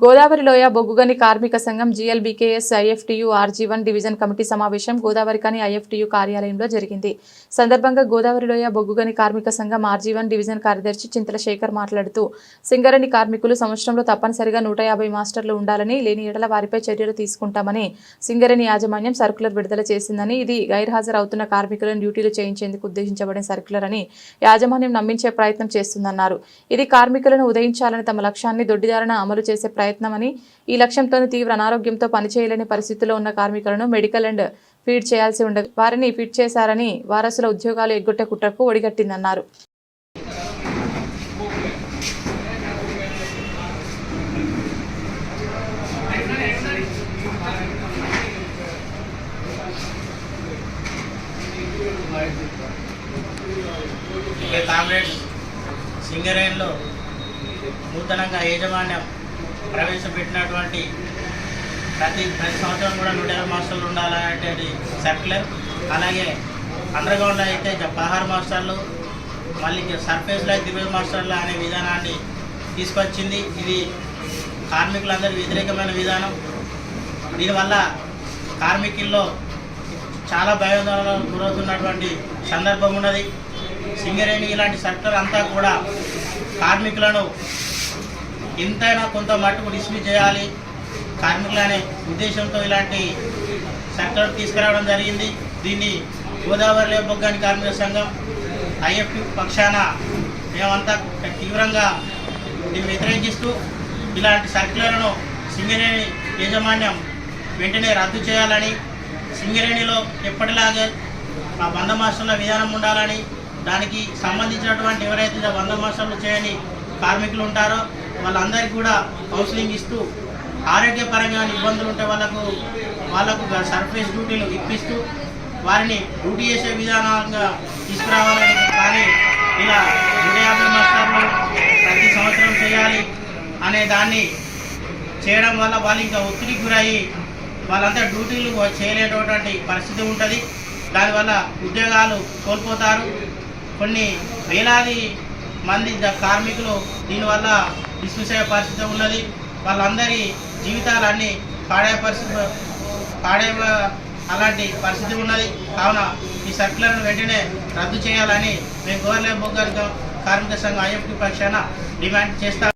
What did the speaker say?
గోదావరి లోయ బొగ్గుగని కార్మిక సంఘం జీఎల్బీకేఎస్ ఐఎఫ్టీయూ RG1 డివిజన్ కమిటీ సమావేశం గోదావరికని ఐఎఫ్టీయూ కార్యాలయంలో జరిగింది. సందర్భంగా గోదావరి లోయ బొగ్గుగని కార్మిక సంఘం RG1 డివిజన్ కార్యదర్శి చింతల శేఖర్ మాట్లాడుతూ సింగరేణి కార్మికులు సంవత్సరంలో తప్పనిసరిగా 150 మాస్టర్లు ఉండాలని, లేని ఎడల వారిపై చర్యలు తీసుకుంటామని సింగరేణి యాజమాన్యం సర్కులర్ విడుదల చేసిందని, ఇది గైర్హాజరు అవుతున్న కార్మికులను డ్యూటీలు చేయించేందుకు ఉద్దేశించబడిన సర్కులర్ అని యాజమాన్యం నమ్మించే ప్రయత్నం చేస్తుందన్నారు. ఇది కార్మికులను ఉదయించాలని తమ లక్ష్యాన్ని దొడ్డిదారణ అమలు చేసే ప్రయత్నమని, ఈ లక్ష్యంతోనే తీవ్ర అనారోగ్యంతో పనిచేయలేని పరిస్థితిలో ఉన్న కార్మికులను మెడికల్ అండ్ ఫీడ్ చేయాల్సి ఉండగా వారిని ఫిట్ చేశారని వారసుల ఉద్యోగాలు ఎగ్గొట్టే కుట్రకు ఒడిగట్టిందన్నారు. సింగరేణిలో నూతనంగా యాజమాన్యం ప్రవేశపెట్టినటువంటి ప్రతి సంవత్సరం కూడా 150 మాస్టర్లు ఉండాలనేటువంటి సర్క్యులర్, అలాగే అండర్గ్రౌండ్లో అయితే 16 మాస్టర్లు, మళ్ళీ సర్ఫేస్లో అయితే 20 మాస్టర్లు అనే విధానాన్ని తీసుకొచ్చింది. ఇది కార్మికులందరికీ వ్యతిరేకమైన విధానం. దీనివల్ల కార్మికుల్లో చాలా భయోందోళనకు గురవుతున్నటువంటి సందర్భం ఉన్నది. సింగరేణి ఇలాంటి సర్క్యులర్ అంతా కూడా కార్మికులను ఎంతైనా కొంత మట్టుకు డిస్మిస్ చేయాలి కార్మికులనే ఉద్దేశంతో ఇలాంటి సర్క్యులర్ తీసుకురావడం జరిగింది. దీన్ని గోదావరి బొగ్గుగని కార్మిక సంఘం ఐఎఫ్టీ పక్షాన మేమంతా తీవ్రంగా దీన్ని వ్యతిరేకిస్తూ ఇలాంటి సర్క్యులర్ను సింగరేణి యాజమాన్యం వెంటనే రద్దు చేయాలని, సింగరేణిలో ఎప్పటిలాగే ఆ 100 మాస్టర్ల విధానం ఉండాలని, దానికి సంబంధించినటువంటి ఎవరైతే 100 మాస్టర్లు చేయని కార్మికులు ఉంటారో వాళ్ళందరికీ కూడా కౌన్సిలింగ్ ఇస్తూ, ఆరోగ్యపరంగా ఇబ్బందులు ఉంటే వాళ్ళకు సర్ఫేస్ డ్యూటీలు ఇప్పిస్తూ వారిని డ్యూటీ చేసే విధానంగా తీసుకురావాలని, కానీ ఇలా 150 మాస్టర్లు ప్రతి సంవత్సరం చేయాలి అనే దాన్ని చేయడం వల్ల వాళ్ళు ఇంకా ఒత్తిడికి గురయ్యి వాళ్ళంతా డ్యూటీలు చేయలేనటువంటి పరిస్థితి ఉంటుంది. దానివల్ల ఉద్యోగాలు కోల్పోతారు. కొన్ని వేలాది మంది కార్మికులు దీనివల్ల డిస్మిస్ అయ్యే పరిస్థితి ఉన్నది. వాళ్ళందరి జీవితాలన్నీ పాడే అలాంటి పరిస్థితి ఉన్నది. కావున ఈ సర్క్యులర్ను వెంటనే రద్దు చేయాలని మేము గోదావరి బొగ్గుగని కార్మిక సంఘం ఐఎఫ్టీ పక్షాన డిమాండ్ చేస్తాం.